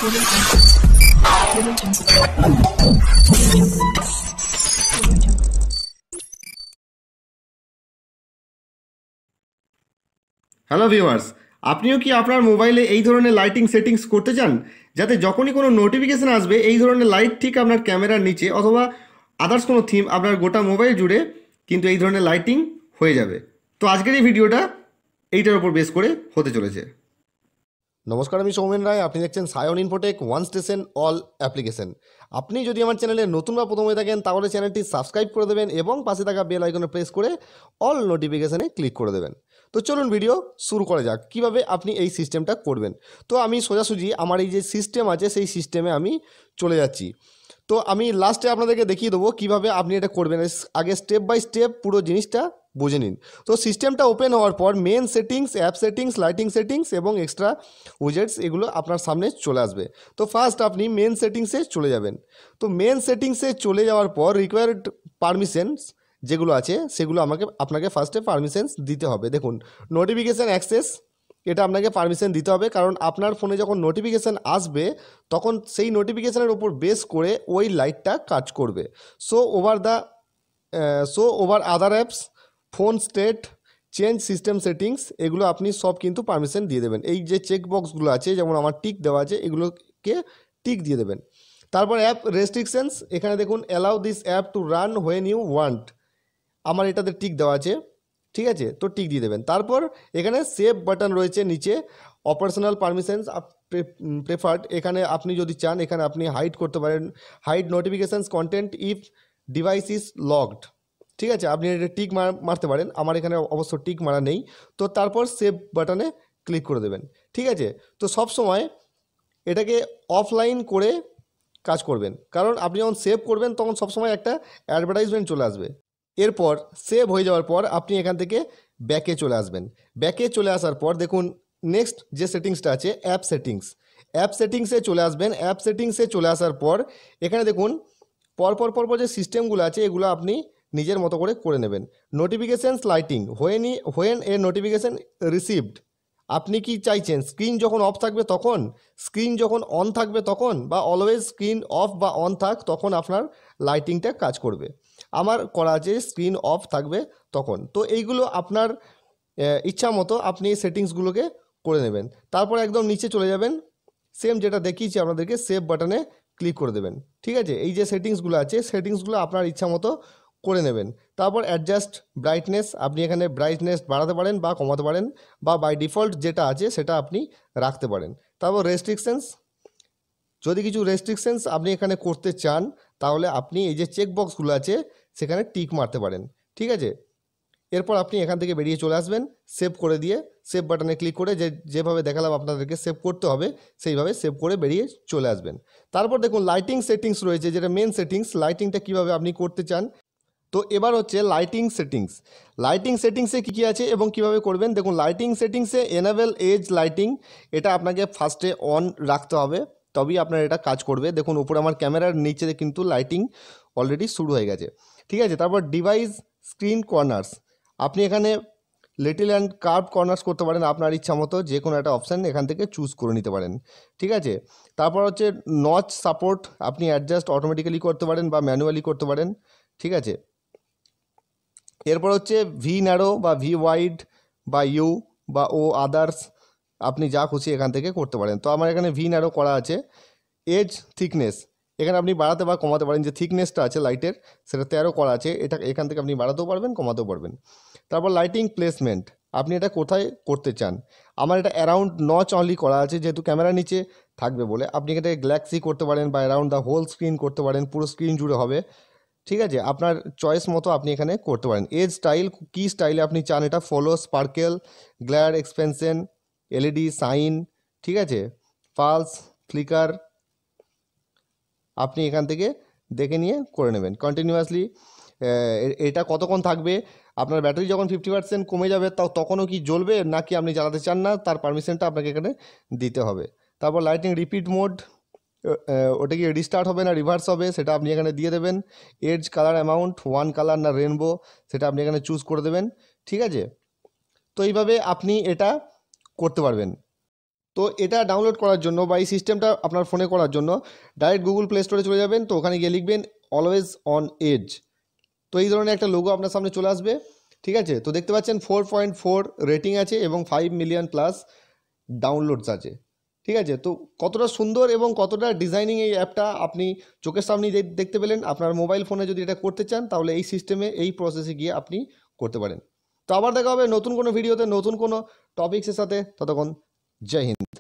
Hello viewers, আপনিও কি আপনার মোবাইলে এই ধরনের লাইটিং সেটিংস করতে চান, যাতে যখনই কোনো নোটিফিকেশান আসবে এই ধরনের লাইট ঠিক আপনার ক্যামেরার নিচে অথবা আদার্স কোনো থিম আপনার গোটা মোবাইল জুড়ে কিন্তু এই ধরনের লাইটিং হয়ে যাবে। তো আজকের এই ভিডিওটা এইটার উপর বেস করে হতে চলেছে। নমস্কার, আমি সৌমেন রায়। আপনি দেখছেন Sayan Infotech one station all application. আপনি যদি আমার চ্যানেলে নতুন বা প্রথম হয়ে থাকেন তাহলে চ্যানেলটি সাবস্ক্রাইব করে দেবেন এবং পাশে থাকা বেল আইকনে প্রেস করে অল নোটিফিকেশানে ক্লিক করে দেবেন। তো চলুন ভিডিও শুরু করা যাক, কিভাবে আপনি এই সিস্টেমটা করবেন। তো আমি সোজাসুজি আমার এই যে সিস্টেম আছে সেই সিস্টেমে আমি চলে যাচ্ছি। তো আমি লাস্টে আপনাদেরকে দেখিয়ে দেবো কীভাবে আপনি এটা করবেন। আগে স্টেপ বাই স্টেপ পুরো জিনিসটা বুঝে নিন। তো সিস্টেমটা ওপেন হওয়ার পর main settings, app settings, lighting settings এবং এক্সট্রা উইজেটস এগুলো আপনার সামনে চলে আসবে। তো ফার্স্ট আপনি মেন সেটিংসে চলে যাবেন। তো মেন সেটিংসে চলে যাওয়ার পর রিকোয়ার্ড পারমিশনস যেগুলো আছে সেগুলো আপনাকে ফার্স্টে পারমিশনস দিতে হবে। দেখুন, নোটিফিকেশান অ্যাক্সেস, এটা আপনাকে পারমিশন দিতে হবে, কারণ আপনার ফোনে যখন নোটিফিকেশান আসবে তখন সেই নোটিফিকেশানের উপর বেস করে ওই লাইটটা কাজ করবে। সো ওভার আদার apps, phone state, change system settings, এগুলো আপনি সব কিন্তু পারমিশন দিয়ে দেবেন। এই যে চেক বক্সগুলো আছে, যেমন আমার টিক দেওয়া আছে, এগুলোকে টিক দিয়ে দেবেন। তারপর অ্যাপ রেস্ট্রিকশনস, এখানে দেখুন allow this app to run when you want, আমার এটাতে টিক দেওয়া আছে, ঠিক আছে, তো টিক দিয়ে দেবেন। তারপর এখানে সেভ বাটন রয়েছে নিচে, অপারেশনাল পারমিশনস প্রেফার্ড, এখানে আপনি যদি চান এখানে আপনি হাইড করতে পারেন, hide notifications content if device is locked, ঠিক আছে, আপনি এটা টিক মারতে পারেন। আমার এখানে অবশ্য টিক মারা নেই। তো তারপর সেভ বাটনে ক্লিক করে দেবেন, ঠিক আছে। তো সব সময় এটাকে অফলাইন করে কাজ করবেন, কারণ আপনি যখন সেভ করবেন তখন সবসময় একটা অ্যাডভার্টাইজমেন্ট চলে আসবে। এরপর সেভ হয়ে যাওয়ার পর আপনি এখান থেকে ব্যাকে চলে আসবেন। ব্যাকে চলে আসার পর দেখুন নেক্সট যে সেটিংসটা আছে অ্যাপ সেটিংস, অ্যাপ সেটিংসে চলে আসবেন। অ্যাপ সেটিংসে চলে আসার পর এখানে দেখুন পরপর যে সিস্টেমগুলো আছে এগুলো আপনি নিজের মতো করে নেবেন। Notifications lighting, when a notification received, আপনি কি চাইছেন স্ক্রিন যখন অফ থাকবে তখন, স্ক্রিন যখন অন থাকবে তখন, বা অলওয়েজ স্ক্রিন অফ বা অন থাক তখন আপনার লাইটিংটা কাজ করবে। আমার করা আছে স্ক্রিন অফ থাকবে তখন। তো এইগুলো আপনার ইচ্ছা মতো আপনি সেটিংসগুলোকে করে নেবেন। তারপর একদম নিচে চলে যাবেন, সেম যেটা দেখিয়েছি আপনাদেরকে, সেভ বাটনে ক্লিক করে দেবেন, ঠিক আছে। এই যে সেটিংসগুলো আছে সেটিংসগুলো আপনার ইচ্ছা মতো করে নেবেন। তারপর অ্যাডজাস্ট ব্রাইটনেস, আপনি এখানে ব্রাইটনেস বাড়াতে পারেন বা কমাতে পারেন, বা বাই ডিফল্ট যেটা আছে সেটা আপনি রাখতে পারেন। তারপর রেস্ট্রিকশনস, যদি কিছু রেস্ট্রিকশনস আপনি এখানে করতে চান তাহলে আপনি এই যে চেক বক্সগুলো আছে সেখানে টিক মারতে পারেন, ঠিক আছে। এরপর আপনি এখান থেকে বেরিয়ে চলে আসবেন, সেভ করে দিয়ে সেভ বাটনে ক্লিক করে যেভাবে দেখালাম আপনাদেরকে সেভ করতে হবে সেইভাবে সেভ করে বেরিয়ে চলে আসবেন। তারপর দেখুন লাইটিং সেটিংস রয়েছে, যেটা মেন সেটিংস, লাইটিংটা কীভাবে আপনি করতে চান। তো এবার হচ্ছে লাইটিং সেটিংস। লাইটিং সেটিংসে কী আছে এবং কিভাবে করবেন। দেখুন লাইটিং সেটিংসে এনেবল এজ লাইটিং, এটা আপনাকে ফার্স্টে অন রাখতে হবে, তবেই আপনার এটা কাজ করবে। দেখুন উপরে আমার ক্যামেরার নিচে কিন্তু লাইটিং অলরেডি শুরু হয়ে গেছে, ঠিক আছে। তারপর ডিভাইস স্ক্রিন কর্নার্স, আপনি এখানে লিটল অ্যান্ড কার্ভ কর্নার্স করতে পারেন, আপনার ইচ্ছা মতো যে কোনো একটা অপশান এখান থেকে চুজ করে নিতে পারেন, ঠিক আছে। তারপর হচ্ছে নচ সাপোর্ট, আপনি অ্যাডজাস্ট অটোমেটিক্যালি করতে পারেন বা ম্যানুয়ালি করতে পারেন, ঠিক আছে। এরপর হচ্ছে ভি ন্যারো বা ভি ওয়াইড বা ইউ বা ও আদার্স, আপনি যা খুশি এখান থেকে করতে পারেন। তো আমার এখানে ভি ন্যারো করা আছে। এজ থিকনেস, এখানে আপনি বাড়াতে বা কমাতে পারেন, যে থিকনেসটা আছে লাইটের সেটা 13 করা আছে, এটা এখান থেকে আপনি বাড়াতেও পারবেন কমাতেও পারবেন। তারপর লাইটিং প্লেসমেন্ট, আপনি এটা কোথায় করতে চান। আমার এটা অ্যারাউন্ড নচ অনলি করা আছে, যেহেতু ক্যামেরা নিচে থাকবে বলে। আপনি এটাকে গ্যালাক্সি করতে পারেন বা অ্যারাউন্ড দ্য হোল স্ক্রিন করতে পারেন, পুরো স্ক্রিন জুড়ে হবে, ঠিক আছে। আপনার চয়েস মতো আপনি এখানে করতে পারেন। এজ স্টাইল, কী স্টাইলে আপনি চান এটা, follow, sparkle, glare, expansion, LED, sign, ঠিক আছে, পালস, ফ্লিকার, আপনি এখান থেকে দেখে নিয়ে করে নেবেন। কন্টিনিউয়াসলি এটা কতক্ষণ থাকবে, আপনার ব্যাটারি যখন 50% কমে যাবে তখনও কি জ্বলবে নাকি আপনি জ্বালাতে চান না, তার পারমিশনটা আপনাকে এখানে দিতে হবে। তারপর লাইটিং রিপিট মোড, ওটা কি রিস্টার্ট হবে না রিভার্স হবে সেটা আপনি এখানে দিয়ে দেবেন। Edge colour amount, one colour না রেনবো, সেটা আপনি এখানে চুজ করে দেবেন, ঠিক আছে। তো এইভাবে আপনি এটা করতে পারবেন। তো তো এটা ডাউনলোড করার জন্য বা এই সিস্টেমটা আপনার ফোনে করার জন্য ডাইরেক্ট গুগল প্লে স্টোরে চলে যাবেন। তো ওখানে গিয়ে লিখবেন অলওয়েজ অন এজ। তো এই ধরনের একটা লোগো আপনার সামনে চলে আসবে, ঠিক আছে। তো দেখতে পাচ্ছেন 4.4 রেটিং আছে এবং 5 মিলিয়ন প্লাস ডাউনলোডস আছে, ঠিক আছে। তো কতটা সুন্দর এবং কতটা ডিজাইনিং এই অ্যাপটা আপনি চোখের সামনেই দেখতে পেলেন। আপনার মোবাইল ফোনে যদি এটা করতে চান তাহলে এই সিস্টেমে এই প্রসেসে গিয়ে আপনি করতে পারেন। তো আবার দেখা হবে নতুন কোনো ভিডিওতে নতুন কোনো টপিক্সের সাথে। ততক্ষণ জয় হিন্দ।